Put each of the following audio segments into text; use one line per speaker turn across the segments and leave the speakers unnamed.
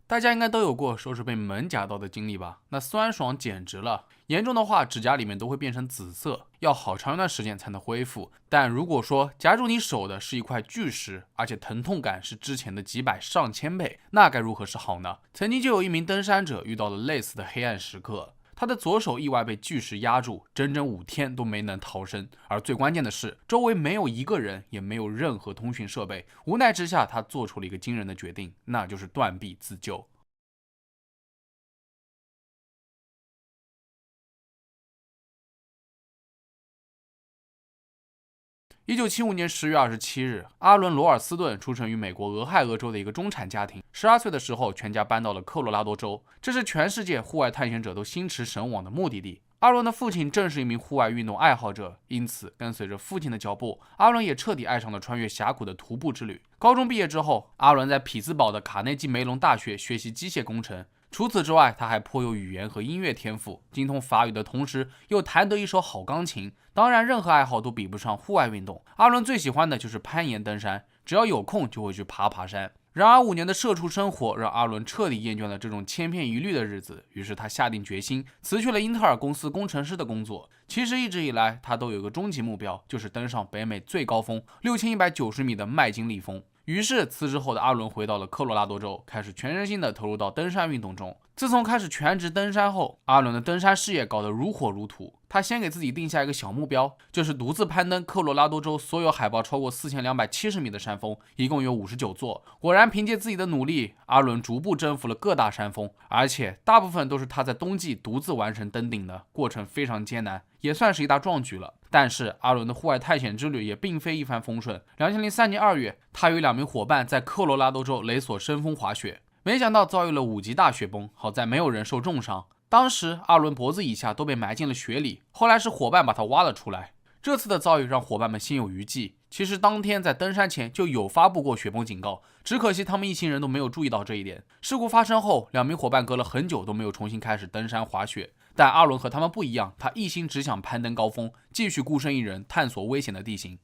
大家应该都有过手指被门夹到的经历吧？那酸爽简直了，严重的话指甲里面都会变成紫色，要好长一段时间才能恢复。但如果说夹住你手的是一块巨石，而且疼痛感是之前的几百上千倍，那该如何是好呢？曾经就有一名登山者遇到了类似的黑暗时刻。他的左手意外被巨石压住，整整5天都没能逃生。而最关键的是，周围没有一个人，也没有任何通讯设备。无奈之下，他做出了一个惊人的决定，那就是断臂自救。1975年10月27日，阿伦·罗尔斯顿出生于美国俄亥俄州的一个中产家庭。12岁的时候，全家搬到了科罗拉多州，这是全世界户外探险者都心驰神往的目的地。阿伦的父亲正是一名户外运动爱好者，因此跟随着父亲的脚步，阿伦也彻底爱上了穿越峡谷的徒步之旅。高中毕业之后，阿伦在匹兹堡的卡内基梅隆大学学习机械工程。除此之外，他还颇有语言和音乐天赋，精通法语的同时又弹得一手好钢琴。当然，任何爱好都比不上户外运动。阿伦最喜欢的就是攀岩登山，只要有空就会去爬山。然而5年的社畜生活让阿伦彻底厌倦了这种千篇一律的日子，于是他下定决心辞去了英特尔公司工程师的工作。其实一直以来，他都有个终极目标，就是登上北美最高峰6190米的麦金利峰。于是辞职后的阿伦回到了科罗拉多州，开始全身心的投入到登山运动中。自从开始全职登山后，阿伦的登山事业搞得如火如荼。他先给自己定下一个小目标，就是独自攀登科罗拉多州所有海拔超过4270米的山峰，一共有59座。果然，凭借自己的努力，阿伦逐步征服了各大山峰，而且大部分都是他在冬季独自完成登顶的，过程非常艰难，也算是一大壮举了。但是阿伦的户外探险之旅也并非一帆风顺。2003年2月，他与2名伙伴在科罗拉多州雷索深峰滑雪，没想到遭遇了5级大雪崩，好在没有人受重伤。当时阿伦脖子以下都被埋进了雪里，后来是伙伴把他挖了出来。这次的遭遇让伙伴们心有余悸。其实当天在登山前就有发布过雪崩警告，只可惜他们一行人都没有注意到这一点。事故发生后，2名伙伴隔了很久都没有重新开始登山滑雪。但阿伦和他们不一样，他一心只想攀登高峰，继续孤身一人探索危险的地形。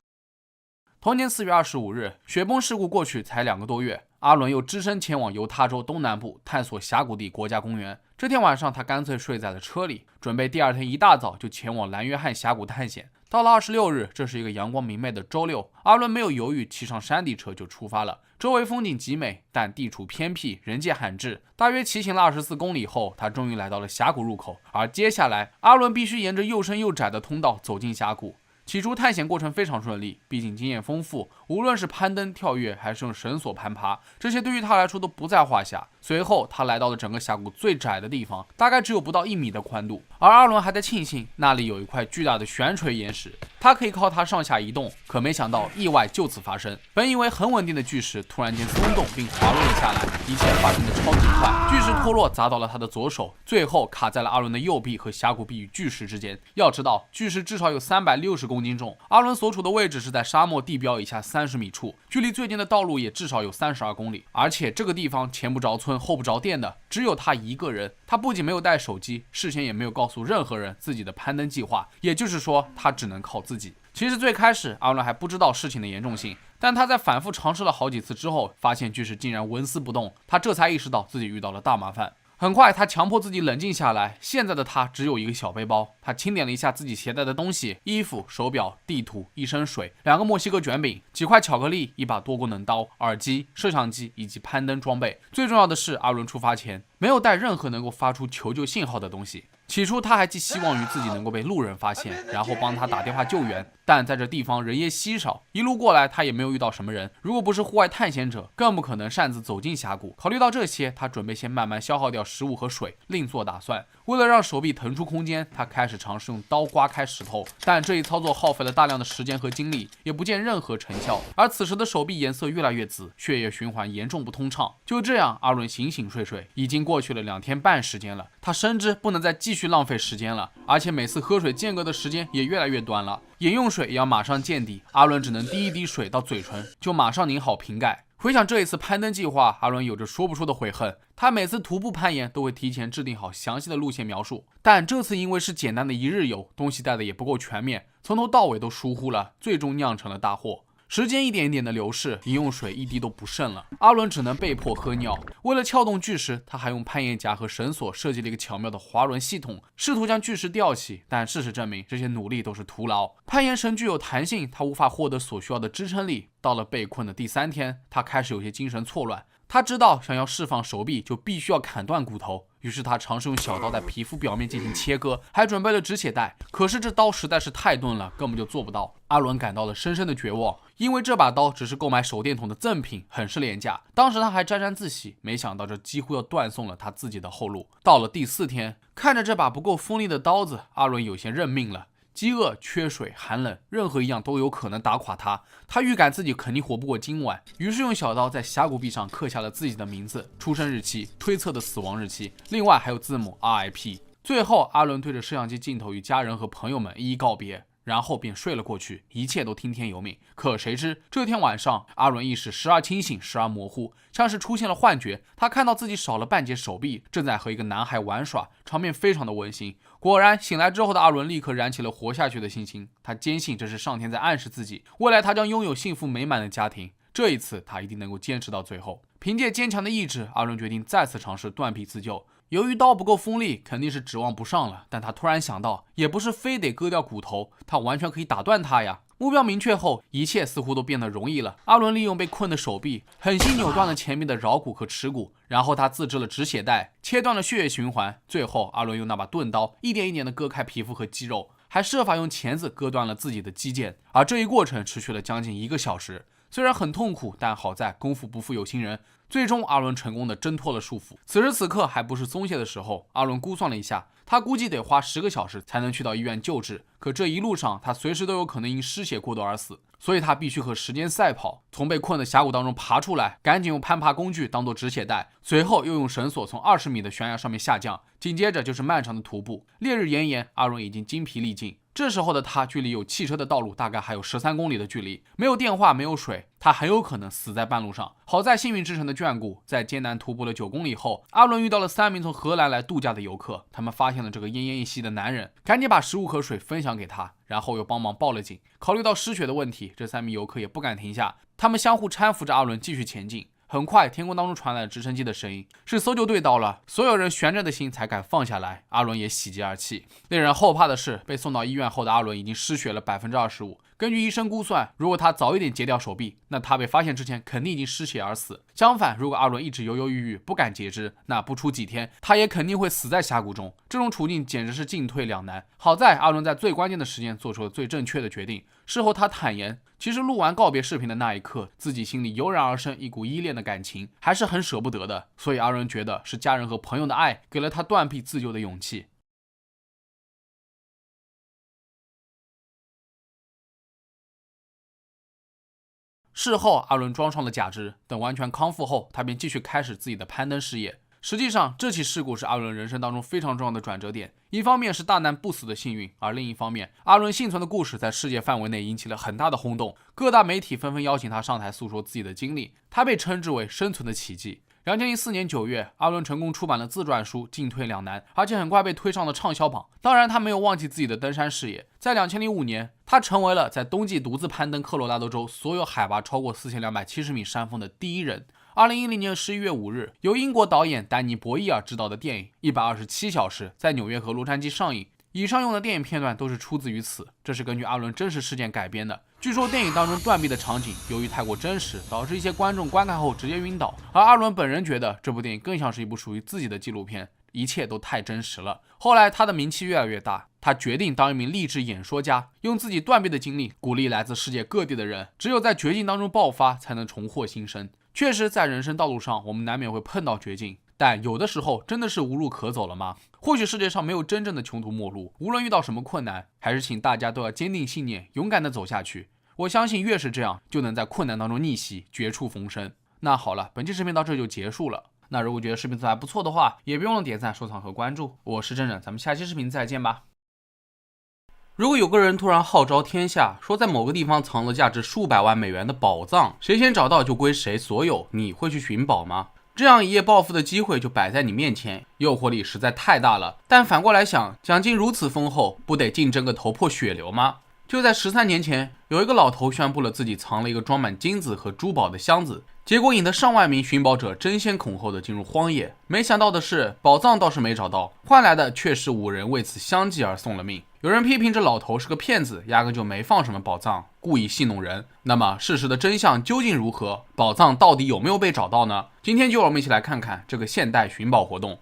同年4月25日，雪崩事故过去才2个多月，阿伦又只身前往犹他州东南部探索峡谷地国家公园。这天晚上，他干脆睡在了车里，准备第二天一大早就前往蓝约翰峡谷探险。到了26日，这是一个阳光明媚的周六，阿伦没有犹豫，骑上山地车就出发了。周围风景极美，但地处偏僻，人迹罕至。大约骑行了24公里后，他终于来到了峡谷入口。而接下来，阿伦必须沿着又深又窄的通道走进峡谷。起初探险过程非常顺利，毕竟经验丰富，无论是攀登、跳跃，还是用绳索攀爬，这些对于他来说都不在话下。随后，他来到了整个峡谷最窄的地方，大概只有不到1米的宽度。而阿伦还在庆幸那里有一块巨大的悬垂岩石，他可以靠它上下移动。可没想到意外就此发生，本以为很稳定的巨石突然间松动并滑落了下来，一切发生的超级快。巨石脱落砸到了他的左手，最后卡在了阿伦的右臂和峡谷壁与巨石之间。要知道，巨石至少有360公斤重，阿伦所处的位置是在沙漠地表以下30米处，距离最近的道路也至少有32公里。而且这个地方前不着村后不着店的，只有他一个人。他不仅没有带手机，事先也没有告诉任何人自己的攀登计划，也就是说，他只能靠自己。其实最开始阿伦还不知道事情的严重性，但他在反复尝试了好几次之后，发现巨石竟然纹丝不动，他这才意识到自己遇到了大麻烦。很快，他强迫自己冷静下来。现在的他只有一个小背包，他清点了一下自己携带的东西：衣服、手表、地图、一升水、2个墨西哥卷饼、几块巧克力、一把多功能刀、耳机、摄像机以及攀登装备。最重要的是，阿伦出发前没有带任何能够发出求救信号的东西。起初他还寄希望于自己能够被路人发现，然后帮他打电话救援，但在这地方人烟稀少，一路过来他也没有遇到什么人。如果不是户外探险者，更不可能擅自走进峡谷。考虑到这些，他准备先慢慢消耗掉食物和水，另做打算。为了让手臂腾出空间，他开始尝试用刀刮开石头，但这一操作耗费了大量的时间和精力，也不见任何成效。而此时的手臂颜色越来越紫，血液循环严重不通畅。就这样，阿伦醒醒睡睡，已经过去了2天半时间了。他深知不能再继续浪费时间了，而且每次喝水间隔的时间也越来越短了，饮用水也要马上见底。阿伦只能滴一滴水到嘴唇，就马上拧好瓶盖。回想这一次攀登计划，阿伦有着说不出的悔恨。他每次徒步攀岩都会提前制定好详细的路线描述，但这次因为是简单的一日游，东西带的也不够全面，从头到尾都疏忽了，最终酿成了大祸。时间一点一点的流逝，饮用水一滴都不剩了。阿伦只能被迫喝尿。为了撬动巨石，他还用攀岩夹和绳索设计了一个巧妙的滑轮系统，试图将巨石吊起。但事实证明，这些努力都是徒劳。攀岩绳具有弹性，他无法获得所需要的支撑力。到了被困的第3天，他开始有些精神错乱。他知道，想要释放手臂，就必须要砍断骨头。于是他尝试用小刀在皮肤表面进行切割，还准备了止血带。可是这刀实在是太钝了，根本就做不到。阿伦感到了深深的绝望，因为这把刀只是购买手电筒的赠品，很是廉价。当时他还沾沾自喜，没想到这几乎要断送了他自己的后路。到了第4天，看着这把不够锋利的刀子，阿伦有些认命了。饥饿、缺水、寒冷，任何一样都有可能打垮他。他预感自己肯定活不过今晚，于是用小刀在峡谷壁上刻下了自己的名字、出生日期、推测的死亡日期，另外还有字母 RIP。最后，阿伦对着摄像机镜头与家人和朋友们一一告别，然后便睡了过去，一切都听天由命。可谁知这天晚上，阿伦意识时而清醒，时而模糊，像是出现了幻觉。他看到自己少了半截手臂，正在和一个男孩玩耍，场面非常的温馨。果然，醒来之后的阿伦立刻燃起了活下去的信心。他坚信这是上天在暗示自己，未来他将拥有幸福美满的家庭。这一次，他一定能够坚持到最后。凭借坚强的意志，阿伦决定再次尝试断臂自救。由于刀不够锋利，肯定是指望不上了。但他突然想到，也不是非得割掉骨头，他完全可以打断它呀。目标明确后，一切似乎都变得容易了。阿伦利用被困的手臂，狠心扭断了前面的桡骨和耻骨，然后他自制了止血带，切断了血液循环。最后，阿伦用那把钝刀一点一点地割开皮肤和肌肉，还设法用钳子割断了自己的肌腱。而这一过程持续了将近1个小时。虽然很痛苦，但好在功夫不负有心人。最终，阿伦成功地挣脱了束缚。此时此刻还不是松懈的时候。阿伦估算了一下，他估计得花10个小时才能去到医院救治。可这一路上，他随时都有可能因失血过多而死，所以他必须和时间赛跑，从被困的峡谷当中爬出来，赶紧用攀爬工具当做止血带，随后又用绳索从20米的悬崖上面下降，紧接着就是漫长的徒步。烈日炎炎，阿伦已经精疲力尽。这时候的他距离有汽车的道路大概还有13公里的距离，没有电话，没有水，他很有可能死在半路上。好在幸运之神的眷顾，在艰难徒步了9公里后，阿伦遇到了3名从荷兰来度假的游客，他们发现了这个奄奄一息的男人，赶紧把食物和水分享给他，然后又帮忙报了警。考虑到失血的问题，这3名游客也不敢停下，他们相互搀扶着阿伦继续前进。很快，天空当中传来了直升机的声音，是搜救队到了。所有人悬着的心才敢放下来。阿伦也喜极而泣。令人后怕的是，被送到医院后的阿伦已经失血了25%。根据医生估算，如果他早一点截掉手臂，那他被发现之前肯定已经失血而死。相反，如果阿伦一直犹犹豫豫，不敢截肢，那不出几天，他也肯定会死在峡谷中。这种处境简直是进退两难。好在阿伦在最关键的时间做出了最正确的决定。事后他坦言，其实录完告别视频的那一刻，自己心里油然而生一股依恋的感情，还是很舍不得的。所以阿伦觉得是家人和朋友的爱给了他断臂自救的勇气。事后，阿伦装上了假肢，等完全康复后，他便继续开始自己的攀登事业。实际上，这起事故是阿伦人生当中非常重要的转折点。一方面是大难不死的幸运，而另一方面，阿伦幸存的故事在世界范围内引起了很大的轰动，各大媒体纷纷邀请他上台诉说自己的经历，他被称之为生存的奇迹。2004年9月，阿伦成功出版了自传书《进退两难》，而且很快被推上了畅销榜。当然，他没有忘记自己的登山事业。在2005年，他成为了在冬季独自攀登科罗拉多州所有海拔超过4270米山峰的第一人。2010年11月5日，由英国导演丹尼·博伊尔执导的电影《127小时》在纽约和洛杉矶上映。以上用的电影片段都是出自于此，这是根据阿伦真实事件改编的。据说电影当中断臂的场景由于太过真实，导致一些观众观看后直接晕倒，而阿伦本人觉得这部电影更像是一部属于自己的纪录片，一切都太真实了。后来他的名气越来越大，他决定当一名励志演说家，用自己断臂的经历鼓励来自世界各地的人，只有在绝境当中爆发，才能重获新生。确实，在人生道路上，我们难免会碰到绝境，但有的时候真的是无路可走了吗？或许世界上没有真正的穷途末路，无论遇到什么困难，还是请大家都要坚定信念，勇敢地走下去。我相信越是这样，就能在困难当中逆袭，绝处逢生。那好了，本期视频到这就结束了。那如果觉得视频做得还不错的话，也别忘了点赞、收藏和关注。我是正正，咱们下期视频再见吧。如果有个人突然号召天下，说在某个地方藏了价值数百万美元的宝藏，谁先找到就归谁所有，你会去寻宝吗？这样一夜暴富的机会就摆在你面前，诱惑力实在太大了。但反过来想，奖金如此丰厚，不得竞争个头破血流吗？就在13年前，有一个老头宣布了自己藏了一个装满金子和珠宝的箱子，结果引得上万名寻宝者争先恐后的进入荒野。没想到的是，宝藏倒是没找到，换来的却是5人为此相继而送了命。有人批评这老头是个骗子，压根就没放什么宝藏，故意戏弄人。那么事实的真相究竟如何？宝藏到底有没有被找到呢？今天就让我们一起来看看这个现代寻宝活动。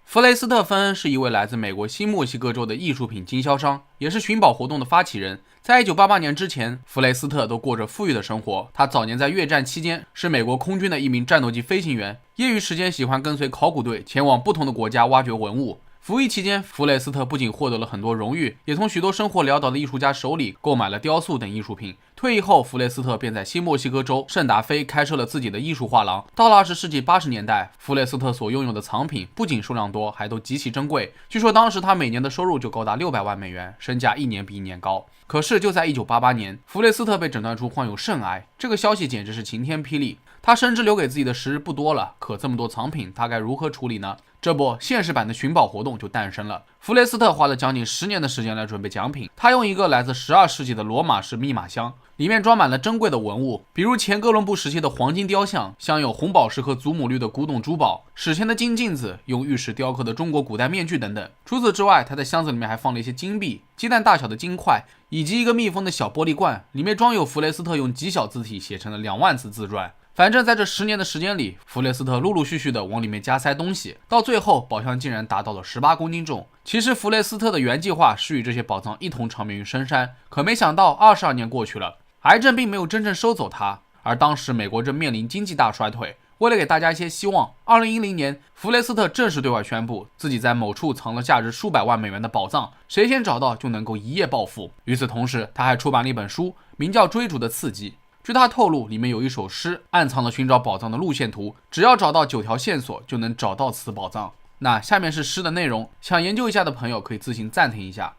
弗雷斯特·芬恩是一位来自美国新墨西哥州的艺术品经销商，也是寻宝活动的发起人。在1988年之前，弗雷斯特都过着富裕的生活。他早年在越战期间是美国空军的一名战斗机飞行员，业余时间喜欢跟随考古队前往不同的国家挖掘文物。服役期间，弗雷斯特不仅获得了很多荣誉，也从许多生活潦倒的艺术家手里购买了雕塑等艺术品。退役后，弗雷斯特便在新墨西哥州圣达菲开设了自己的艺术画廊。到了20世纪80年代，弗雷斯特所拥有的藏品不仅数量多，还都极其珍贵。据说当时他每年的收入就高达600万美元，身价一年比一年高。可是就在1988年，弗雷斯特被诊断出患有肾癌，这个消息简直是晴天霹雳。他深知留给自己的时日不多了，可这么多藏品，他该如何处理呢？这不，现实版的寻宝活动就诞生了。弗雷斯特花了将近10年的时间来准备奖品。他用一个来自12世纪的罗马式密码箱，里面装满了珍贵的文物，比如前哥伦布时期的黄金雕像，镶有红宝石和祖母绿的古董珠宝，史前的金镜子，用玉石雕刻的中国古代面具等等。除此之外，他在箱子里面还放了一些金币、鸡蛋大小的金块，以及一个密封的小玻璃罐，里面装有弗雷斯特用极小字体写成了2万字自传。反正在这10年的时间里，弗雷斯特陆陆续续的往里面加塞东西，到最后宝箱竟然达到了18公斤重。其实弗雷斯特的原计划是与这些宝藏一同长眠于深山，可没想到22年过去了，癌症并没有真正收走他。而当时美国正面临经济大衰退，为了给大家一些希望，2010年弗雷斯特正式对外宣布自己在某处藏了价值数百万美元的宝藏，谁先找到就能够一夜暴富。与此同时，他还出版了一本书，名叫《追逐的刺激》。据他透露，里面有一首诗，暗藏了寻找宝藏的路线图，只要找到9条线索，就能找到此宝藏。那下面是诗的内容，想研究一下的朋友可以自行暂停一下。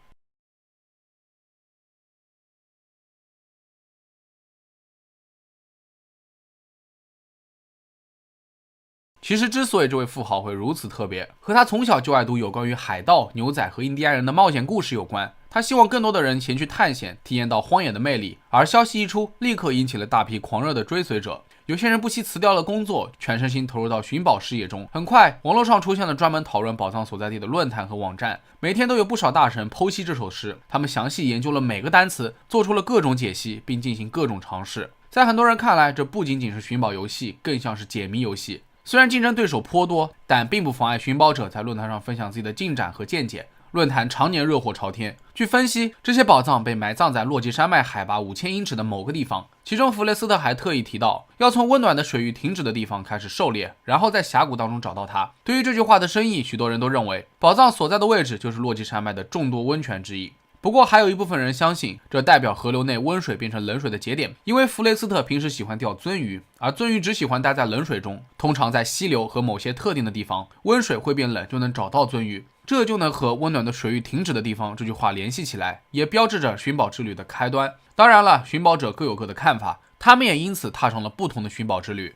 其实之所以这位富豪会如此特别，和他从小就爱读有关于海盗、牛仔和印第安人的冒险故事有关。他希望更多的人前去探险，体验到荒野的魅力。而消息一出，立刻引起了大批狂热的追随者。有些人不惜辞掉了工作，全身心投入到寻宝事业中。很快，网络上出现了专门讨论宝藏所在地的论坛和网站，每天都有不少大神剖析这首诗。他们详细研究了每个单词，做出了各种解析，并进行各种尝试。在很多人看来，这不仅仅是寻宝游戏，更像是解谜游戏。虽然竞争对手颇多，但并不妨碍寻宝者在论坛上分享自己的进展和见解。论坛常年热火朝天。据分析，这些宝藏被埋葬在落基山脉海拔5000英尺的某个地方。其中，弗雷斯特还特意提到，要从温暖的水域停止的地方开始狩猎，然后在峡谷当中找到它。对于这句话的深意，许多人都认为，宝藏所在的位置就是落基山脉的众多温泉之一。不过还有一部分人相信，这代表河流内温水变成冷水的节点，因为弗雷斯特平时喜欢钓鳟鱼，而鳟鱼只喜欢待在冷水中，通常在溪流和某些特定的地方，温水会变冷就能找到鳟鱼，这就能和温暖的水域停止的地方这句话联系起来，也标志着寻宝之旅的开端。当然了，寻宝者各有各的看法，他们也因此踏上了不同的寻宝之旅。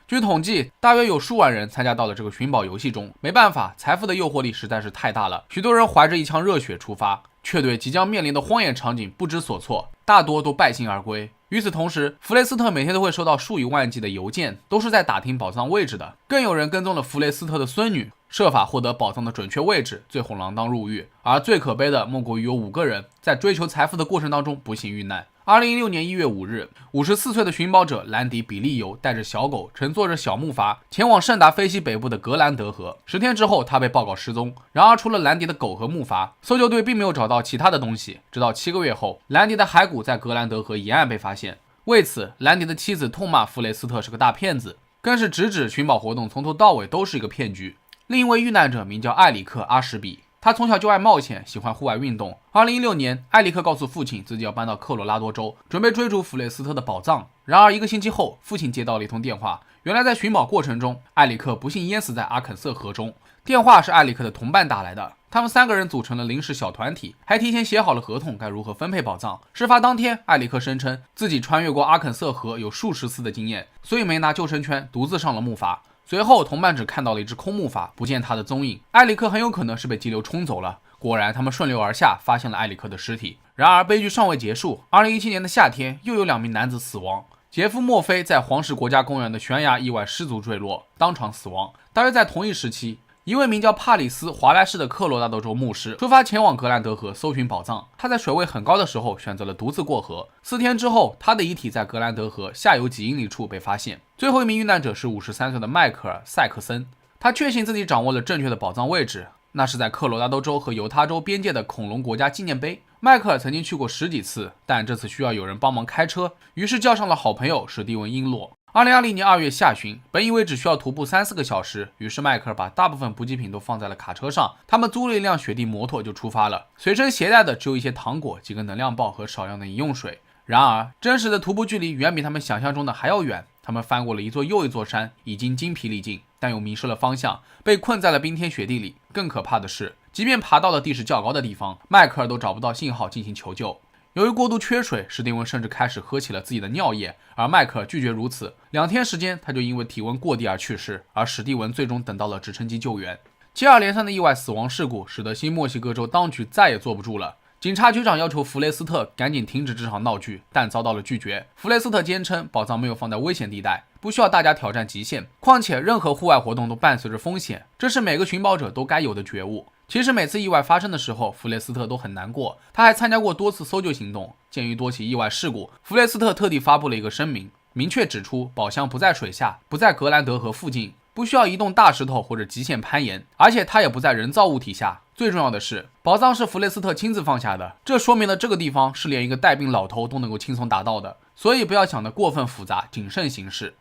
据统计，大约有数万人参加到了这个寻宝游戏中。没办法，财富的诱惑力实在是太大了，许多人怀着一腔热血出发，却对即将面临的荒野场景不知所措，大多都败兴而归。与此同时，弗雷斯特每天都会收到数以万计的邮件，都是在打听宝藏位置的。更有人跟踪了弗雷斯特的孙女，设法获得宝藏的准确位置，最后锒铛入狱。而最可悲的莫过于有5个人在追求财富的过程当中不幸遇难。2016年1月5日，54岁的寻宝者兰迪·比利尤带着小狗，乘坐着小木筏前往圣达菲西北部的格兰德河。10天之后，他被报告失踪。然而，除了兰迪的狗和木筏，搜救队并没有找到其他的东西。直到7个月后，兰迪的骸骨在格兰德河沿岸被发现。为此，兰迪的妻子痛骂弗雷斯特是个大骗子，更是直指寻宝活动从头到尾都是一个骗局。另一位遇难者名叫艾里克·阿什比，他从小就爱冒险，喜欢户外运动。2016年，艾里克告诉父亲自己要搬到科罗拉多州，准备追逐弗雷斯特的宝藏。然而1个星期后，父亲接到了一通电话，原来在寻宝过程中，艾里克不幸淹死在阿肯色河中。电话是艾里克的同伴打来的，他他们3个人组成了临时小团体，还提前写好了合同该如何分配宝藏。事发当天，艾里克声称自己穿越过阿肯色河有数十次的经验，所以没拿救生圈，独自上了木筏。随后同伴只看到了一只空木筏，不见他的踪影。艾里克很有可能是被激流冲走了。果然他们顺流而下，发现了艾里克的尸体。然而悲剧尚未结束，2017年的夏天又有2名男子死亡。杰夫·墨菲在黄石国家公园的悬崖意外失足坠落，当场死亡。大约在同一时期，一位名叫帕里斯·华莱士的科罗拉多州牧师出发前往格兰德河搜寻宝藏。他在水位很高的时候选择了独自过河。4天之后，他的遗体在格兰德河下游几英里处被发现。最后一名遇难者是53岁的迈克尔·塞克森，他确信自己掌握了正确的宝藏位置，那是在科罗拉多州和犹他州边界的恐龙国家纪念碑。迈克尔曾经去过10几次，但这次需要有人帮忙开车，于是叫上了好朋友史蒂文·英洛。2020年2月下旬，本以为只需要徒步3-4个小时，于是迈克尔把大部分补给品都放在了卡车上，他们租了一辆雪地摩托就出发了。随身携带的只有一些糖果、几个能量棒和少量的饮用水。然而，真实的徒步距离远比他们想象中的还要远。他们翻过了一座又一座山，已经精疲力尽，但又迷失了方向，被困在了冰天雪地里。更可怕的是，即便爬到了地势较高的地方，迈克尔都找不到信号进行求救。由于过度缺水，史蒂文甚至开始喝起了自己的尿液，而迈克尔拒绝如此。2天时间，他就因为体温过低而去世，而史蒂文最终等到了直升机救援。接二连三的意外死亡事故使得新墨西哥州当局再也坐不住了。警察局长要求弗雷斯特赶紧停止这场闹剧，但遭到了拒绝。弗雷斯特坚称宝藏没有放在危险地带，不需要大家挑战极限，况且任何户外活动都伴随着风险，这是每个寻宝者都该有的觉悟。其实每次意外发生的时候，弗雷斯特都很难过，他还参加过多次搜救行动。鉴于多起意外事故，弗雷斯特特地发布了一个声明，明确指出宝箱不在水下，不在格兰德河附近，不需要移动大石头或者极限攀岩，而且它也不在人造物体下。最重要的是，宝藏是弗雷斯特亲自放下的，这说明了这个地方是连一个带病老头都能够轻松达到的，所以不要想得过分复杂，谨慎行事。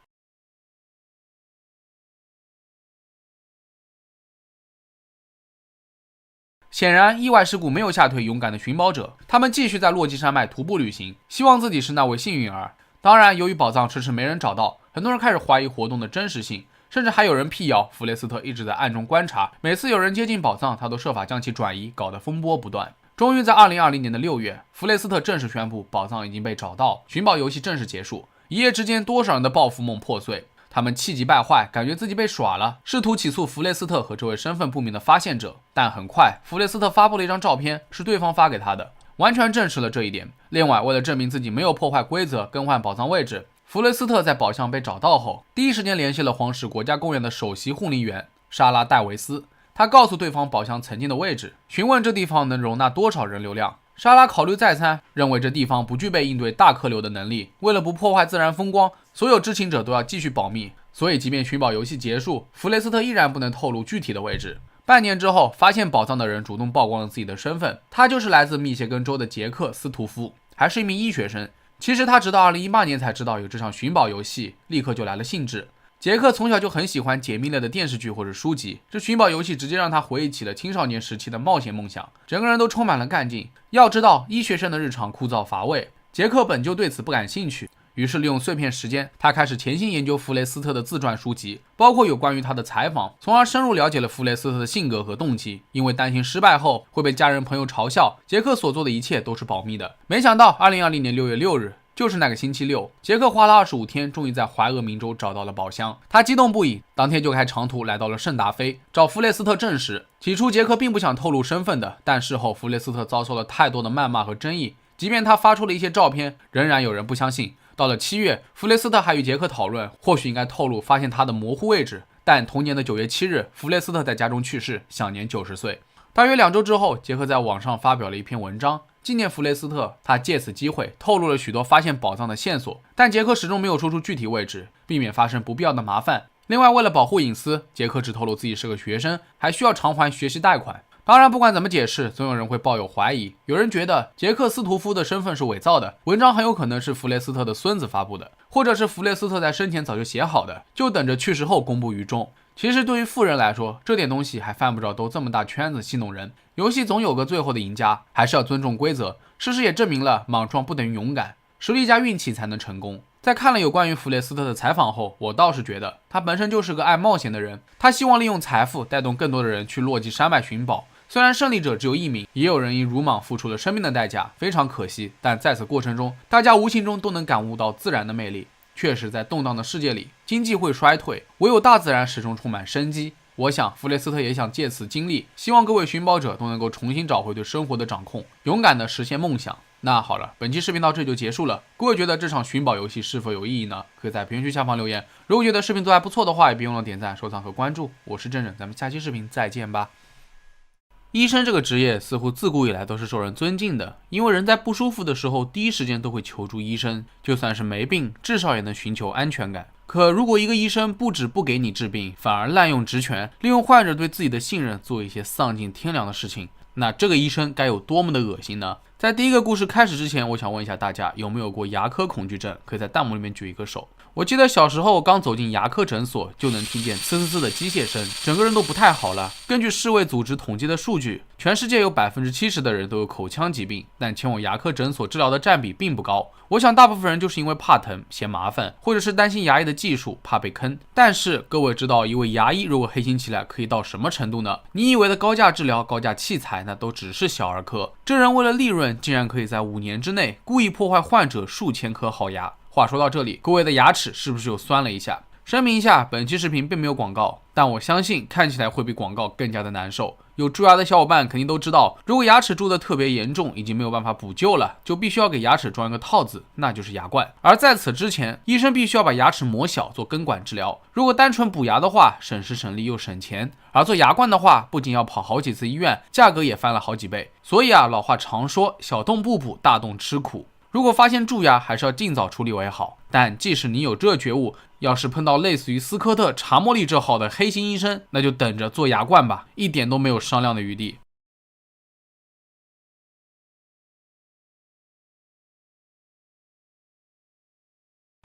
显然，意外事故没有吓退勇敢的寻宝者，他们继续在落基山脉徒步旅行，希望自己是那位幸运儿。当然，由于宝藏迟迟没人找到，很多人开始怀疑活动的真实性，甚至还有人辟谣弗雷斯特一直在暗中观察，每次有人接近宝藏，他都设法将其转移，搞得风波不断。终于在2020年的6月，弗雷斯特正式宣布宝藏已经被找到，寻宝游戏正式结束。一夜之间，多少人的报复梦破碎，他们气急败坏，感觉自己被耍了，试图起诉弗雷斯特和这位身份不明的发现者。但很快，弗雷斯特发布了一张照片，是对方发给他的，完全证实了这一点。另外，为了证明自己没有破坏规则，更换宝藏位置，弗雷斯特在宝箱被找到后，第一时间联系了黄石国家公园的首席护林员莎拉·戴维斯。他告诉对方宝箱曾经的位置，询问这地方能容纳多少人流量。莎拉考虑再三，认为这地方不具备应对大客流的能力。为了不破坏自然风光，所有知情者都要继续保密。所以，即便寻宝游戏结束，弗雷斯特依然不能透露具体的位置。半年之后，发现宝藏的人主动曝光了自己的身份，他就是来自密歇根州的杰克·斯图夫，还是一名医学生。其实他直到2018年才知道有这场寻宝游戏，立刻就来了兴致。杰克从小就很喜欢解密类的电视剧或者书籍，这寻宝游戏直接让他回忆起了青少年时期的冒险梦想，整个人都充满了干劲。要知道，医学生的日常枯燥乏味，杰克本就对此不感兴趣，于是利用碎片时间，他开始潜心研究弗雷斯特的自传书籍，包括有关于他的采访，从而深入了解了弗雷斯特的性格和动机。因为担心失败后会被家人朋友嘲笑，杰克所做的一切都是保密的。没想到2020年6月6日，就是那个星期六，杰克花了25天，终于在怀俄明州找到了宝箱。他激动不已，当天就开长途来到了圣达菲，找弗雷斯特证实。起初杰克并不想透露身份的，但事后弗雷斯特遭受了太多的谩骂和争议，即便他发出了一些照片，仍然有人不相信。到了7月，弗雷斯特还与杰克讨论，或许应该透露发现他的模糊位置。但同年的9月7日，弗雷斯特在家中去世，享年90岁。大约2周之后，杰克在网上发表了一篇文章，纪念弗雷斯特。他借此机会透露了许多发现宝藏的线索，但杰克始终没有说出具体位置，避免发生不必要的麻烦。另外，为了保护隐私，杰克只透露自己是个学生，还需要偿还学习贷款。当然，不管怎么解释，总有人会抱有怀疑。有人觉得杰克斯图夫的身份是伪造的，文章很有可能是弗雷斯特的孙子发布的，或者是弗雷斯特在生前早就写好的，就等着去世后公布于众。其实对于富人来说，这点东西还犯不着兜这么大圈子戏弄人。游戏总有个最后的赢家，还是要尊重规则。事实也证明了，莽撞不等于勇敢，实力加运气才能成功。在看了有关于弗雷斯特的采访后，我倒是觉得他本身就是个爱冒险的人，他希望利用财富带动更多的人去落基山脉寻宝。虽然胜利者只有1名，也有人因鲁莽付出了生命的代价，非常可惜。但在此过程中，大家无形中都能感悟到自然的魅力。确实，在动荡的世界里，经济会衰退，唯有大自然始终充满生机。我想，弗雷斯特也想借此经历，希望各位寻宝者都能够重新找回对生活的掌控，勇敢地实现梦想。那好了，本期视频到这就结束了。各位觉得这场寻宝游戏是否有意义呢？可以在评论区下方留言。如果觉得视频做还不错的话，也别忘了点赞、收藏和关注。我是郑郑，咱们下期视频再见吧。医生这个职业似乎自古以来都是受人尊敬的，因为人在不舒服的时候，第一时间都会求助医生，就算是没病，至少也能寻求安全感。可如果一个医生不止不给你治病，反而滥用职权，利用患者对自己的信任做一些丧尽天良的事情，那这个医生该有多么的恶心呢？在第一个故事开始之前，我想问一下大家有没有过牙科恐惧症？可以在弹幕里面举一个手。我记得小时候刚走进牙科诊所，就能听见呲呲呲的机械声，整个人都不太好了。根据世卫组织统计的数据，全世界有70%的人都有口腔疾病，但前往牙科诊所治疗的占比并不高。我想大部分人就是因为怕疼、嫌麻烦，或者是担心牙医的技术，怕被坑。但是各位知道一位牙医如果黑心起来可以到什么程度呢？你以为的高价治疗、高价器材，那都只是小儿科。这人为了利润，竟然可以在5年之内故意破坏患者数千颗好牙。话说到这里，各位的牙齿是不是又酸了一下？声明一下，本期视频并没有广告，但我相信看起来会比广告更加的难受。有蛀牙的小伙伴肯定都知道，如果牙齿蛀得特别严重，已经没有办法补救了，就必须要给牙齿装一个套子，那就是牙冠。而在此之前，医生必须要把牙齿磨小做根管治疗。如果单纯补牙的话，省时省力又省钱；而做牙冠的话，不仅要跑好几次医院，价格也翻了好几倍。所以老话常说，小洞不补，大洞吃苦。如果发现蛀牙，还是要尽早处理为好。但即使你有这觉悟，要是碰到类似于斯科特·查莫利这号的黑心医生，那就等着做牙冠吧，一点都没有商量的余地。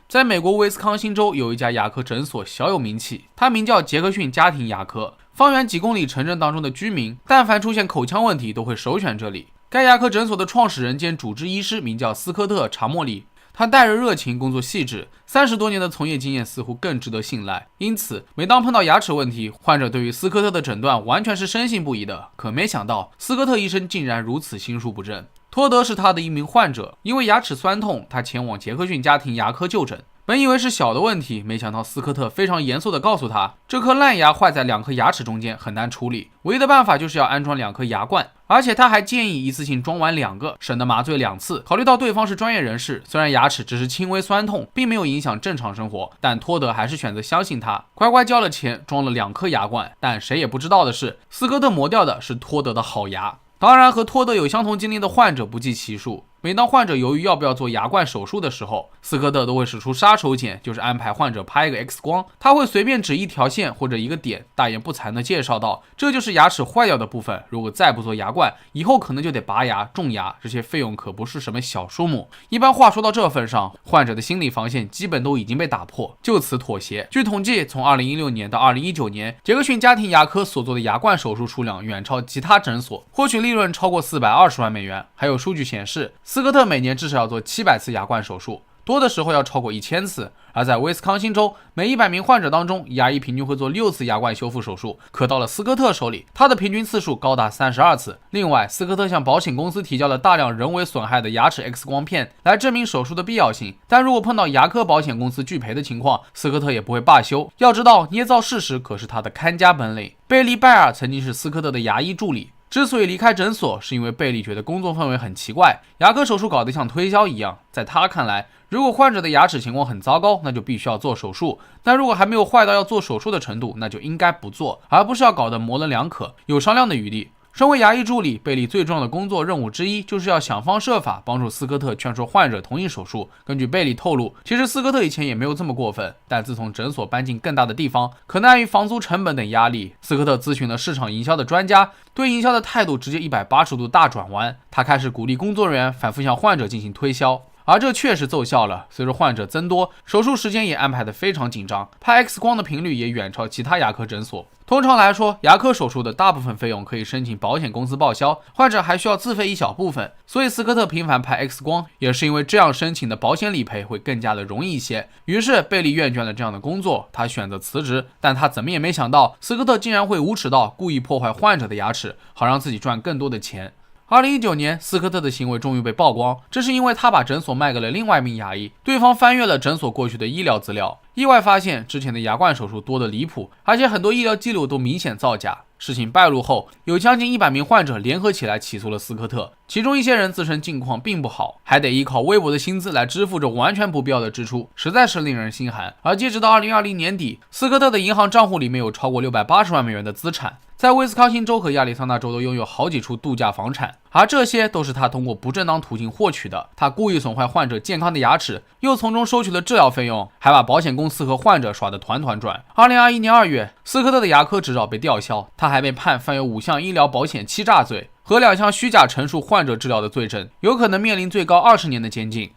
在美国威斯康星州有一家牙科诊所小有名气，它名叫杰克逊家庭牙科。方圆几公里城镇当中的居民，但凡出现口腔问题，都会首选这里。该牙科诊所的创始人兼主治医师名叫斯科特·查莫利，他待人热情，工作细致，30多年的从业经验似乎更值得信赖。因此，每当碰到牙齿问题，患者对于斯科特的诊断完全是深信不疑的。可没想到，斯科特医生竟然如此心术不正。托德是他的一名患者，因为牙齿酸痛，他前往杰克逊家庭牙科就诊。本以为是小的问题，没想到斯科特非常严肃地告诉他，这颗烂牙坏在2颗牙齿中间，很难处理，唯一的办法就是要安装2颗牙冠，而且他还建议一次性装完2个，省得麻醉2次。考虑到对方是专业人士，虽然牙齿只是轻微酸痛，并没有影响正常生活，但托德还是选择相信他，乖乖交了钱，装了2颗牙冠。但谁也不知道的是，斯科特磨掉的是托德的好牙。当然，和托德有相同经历的患者不计其数。每当患者犹豫要不要做牙冠手术的时候，斯科特都会使出杀手锏，就是安排患者拍一个 X 光。他会随便指一条线或者一个点，大言不惭地介绍道，这就是牙齿坏掉的部分，如果再不做牙冠，以后可能就得拔牙、种牙，这些费用可不是什么小数目。一般话说到这份上，患者的心理防线基本都已经被打破，就此妥协。据统计，从2016年到2019年，杰克逊家庭牙科所做的牙冠手术数量远超其他诊所，获取利润超过420万美元。还有数据显示，斯科特每年至少要做700次牙冠手术，多的时候要超过1000次。而在威斯康星州，每100名患者当中，牙医平均会做6次牙冠修复手术，可到了斯科特手里，他的平均次数高达32次。另外，斯科特向保险公司提交了大量人为损害的牙齿 X 光片，来证明手术的必要性。但如果碰到牙科保险公司拒赔的情况，斯科特也不会罢休。要知道，捏造事实可是他的看家本领。贝利·拜尔曾经是斯科特的牙医助理。之所以离开诊所，是因为贝利觉得工作氛围很奇怪，牙科手术搞得像推销一样。在他看来，如果患者的牙齿情况很糟糕，那就必须要做手术；但如果还没有坏到要做手术的程度，那就应该不做，而不是要搞得模棱两可，有商量的余地。身为牙医助理，贝利最重要的工作任务之一就是要想方设法帮助斯科特劝说患者同意手术。根据贝利透露，其实斯科特以前也没有这么过分，但自从诊所搬进更大的地方，可能碍于房租成本等压力，斯科特咨询了市场营销的专家，对营销的态度直接180度大转弯。他开始鼓励工作人员反复向患者进行推销。而这确实奏效了。随着患者增多，手术时间也安排得非常紧张，拍 X 光的频率也远超其他牙科诊所。通常来说，牙科手术的大部分费用可以申请保险公司报销，患者还需要自费一小部分。所以斯科特频繁拍 X 光，也是因为这样申请的保险理赔会更加的容易一些。于是贝利厌倦了这样的工作，他选择辞职。但他怎么也没想到，斯科特竟然会无耻到故意破坏患者的牙齿，好让自己赚更多的钱。2019年，斯科特的行为终于被曝光，这是因为他把诊所卖给了另外一名牙医，对方翻阅了诊所过去的医疗资料，意外发现之前的牙冠手术多得离谱，而且很多医疗记录都明显造假。事情败露后，有将近100名患者联合起来起诉了斯科特，其中一些人自身境况并不好，还得依靠微薄的薪资来支付着完全不必要的支出，实在是令人心寒。而截止到2020年底，斯科特的银行账户里面有超过680万美元的资产，在威斯康星州和亚利桑那州都拥有好几处度假房产，而这些都是他通过不正当途径获取的。他故意损坏患者健康的牙齿，又从中收取了治疗费用，还把保险公司和患者耍得团团转。2021年2月，斯科特的牙科执照被吊销，他还被判犯有5项医疗保险欺诈罪和2项虚假陈述患者治疗的罪证，有可能面临最高20年的监禁。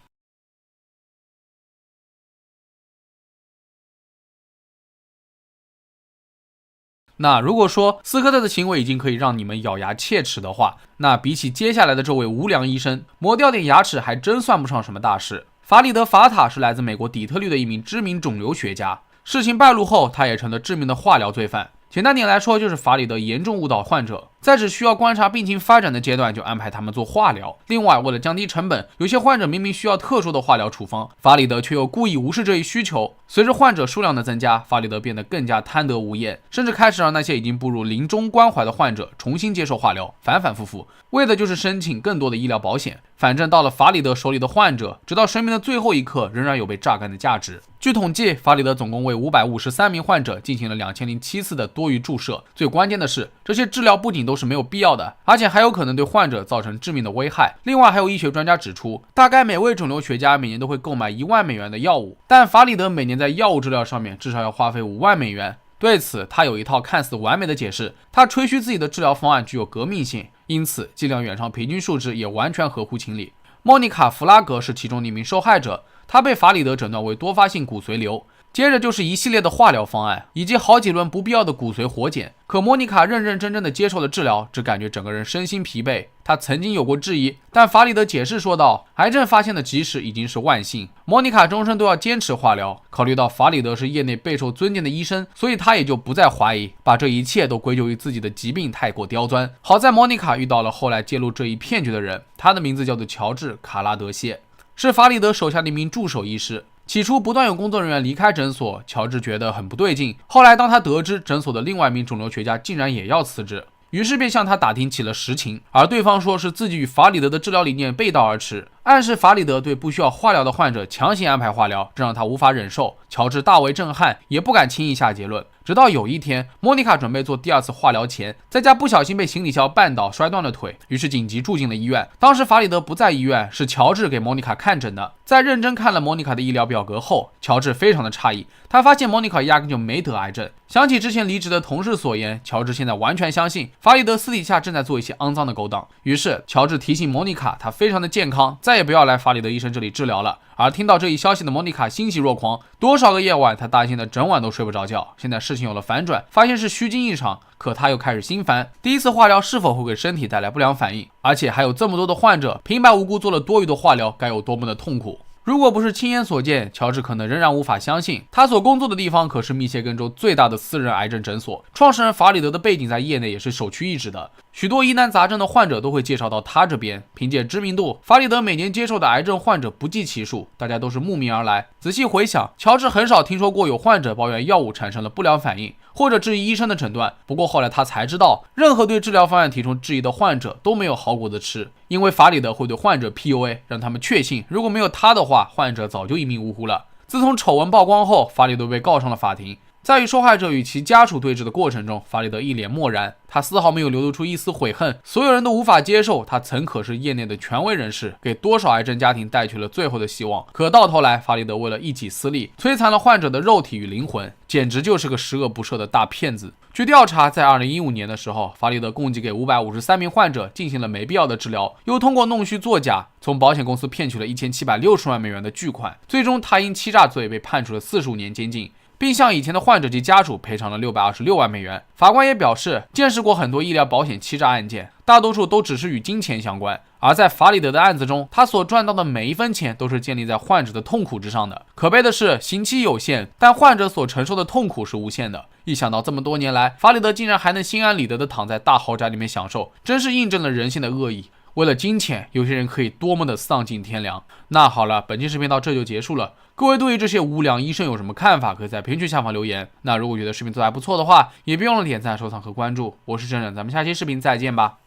那如果说斯科特的行为已经可以让你们咬牙切齿的话，那比起接下来的这位无良医生，磨掉点牙齿还真算不上什么大事。法里德·法塔是来自美国底特律的一名知名肿瘤学家，事情败露后，他也成了致命的化疗罪犯。简单点来说，就是法里德严重误导患者，在只需要观察病情发展的阶段就安排他们做化疗。另外，为了降低成本，有些患者明明需要特殊的化疗处方，法里德却又故意无视这一需求。随着患者数量的增加，法里德变得更加贪得无厌，甚至开始让那些已经步入临终关怀的患者重新接受化疗，反反复复，为的就是申请更多的医疗保险。反正到了法里德手里的患者，直到生命的最后一刻，仍然有被榨干的价值。据统计，法里德总共为553名患者进行了2007次的多余注射。最关键的是，这些治疗不仅都是没有必要的，而且还有可能对患者造成致命的危害。另外，还有医学专家指出，大概每位肿瘤学家每年都会购买1万美元的药物，但法里德每年在药物治疗上面至少要花费5万美元。对此，他有一套看似完美的解释，他吹嘘自己的治疗方案具有革命性，因此剂量远超平均数值也完全合乎情理。莫妮卡·弗拉格是其中的一名受害者，她被法里德诊断为多发性骨髓瘤，接着就是一系列的化疗方案，以及好几轮不必要的骨髓活检。可莫妮卡认认真真的接受了治疗，只感觉整个人身心疲惫。她曾经有过质疑，但法里德解释说道，癌症发现的及时已经是万幸，莫妮卡终身都要坚持化疗。考虑到法里德是业内备受尊敬的医生，所以他也就不再怀疑，把这一切都归咎于自己的疾病太过刁钻。好在莫妮卡遇到了后来揭露这一骗局的人，他的名字叫做乔治·卡拉德谢，是法里德手下的一名助手医师。起初不断有工作人员离开诊所，乔治觉得很不对劲。后来当他得知诊所的另外一名肿瘤学家竟然也要辞职，于是便向他打听起了实情，而对方说是自己与法里德的治疗理念背道而驰，暗示法里德对不需要化疗的患者强行安排化疗，这让他无法忍受。乔治大为震撼，也不敢轻易下结论。直到有一天，莫妮卡准备做第2次化疗前，在家不小心被行李箱绊倒，摔断了腿，于是紧急住进了医院。当时法里德不在医院，是乔治给莫妮卡看诊的。在认真看了莫妮卡的医疗表格后，乔治非常的诧异，他发现莫妮卡压根就没得癌症。想起之前离职的同事所言，乔治现在完全相信法里德私底下正在做一些肮脏的勾当。于是乔治提醒莫妮卡，她非常的健康，再也不要来法里德医生这里治疗了。而听到这一消息的莫妮卡欣喜若狂，多少个夜晚她担心的整晚都睡不着觉。现在事情有了反转，发现是虚惊一场，可她又开始心烦，第1次化疗是否会给身体带来不良反应，而且还有这么多的患者平白无故做了多余的化疗，该有多么的痛苦。如果不是亲眼所见，乔治可能仍然无法相信，他所工作的地方可是密歇根州最大的私人癌症诊所，创始人法里德的背景在业内也是首屈一指的，许多疑难杂症的患者都会介绍到他这边。凭借知名度，法里德每年接受的癌症患者不计其数，大家都是慕名而来。仔细回想，乔治很少听说过有患者抱怨药物产生了不良反应，或者质疑医生的诊断。不过后来他才知道，任何对治疗方案提出质疑的患者都没有好果子吃，因为法里德会对患者 PUA， 让他们确信如果没有他的话，患者早就一命呜呼了。自从丑闻曝光后，法里德被告上了法庭。在与受害者与其家属对峙的过程中，法里德一脸漠然，他丝毫没有流露出一丝悔恨。所有人都无法接受他曾可是业内的权威人士，给多少癌症家庭带去了最后的希望。可到头来，法里德为了一己私利，摧残了患者的肉体与灵魂，简直就是个十恶不赦的大骗子。据调查，在2015年的时候，法里德共计给553名患者进行了没必要的治疗，又通过弄虚作假，从保险公司骗取了1760万美元的巨款。最终，他因欺诈罪被判处了45年监禁，并向以前的患者及家属赔偿了626万美元。法官也表示，见识过很多医疗保险欺诈案件，大多数都只是与金钱相关，而在法里德的案子中，他所赚到的每一分钱都是建立在患者的痛苦之上的。可悲的是，刑期有限，但患者所承受的痛苦是无限的。一想到这么多年来，法里德竟然还能心安理得地躺在大豪宅里面享受，真是印证了人性的恶意。为了金钱，有些人可以多么的丧尽天良。那好了，本期视频到这就结束了。各位对于这些无良医生有什么看法，可以在评论区下方留言。那如果觉得视频做得还不错的话，也别忘了点赞、收藏和关注。我是郑郑，咱们下期视频再见吧。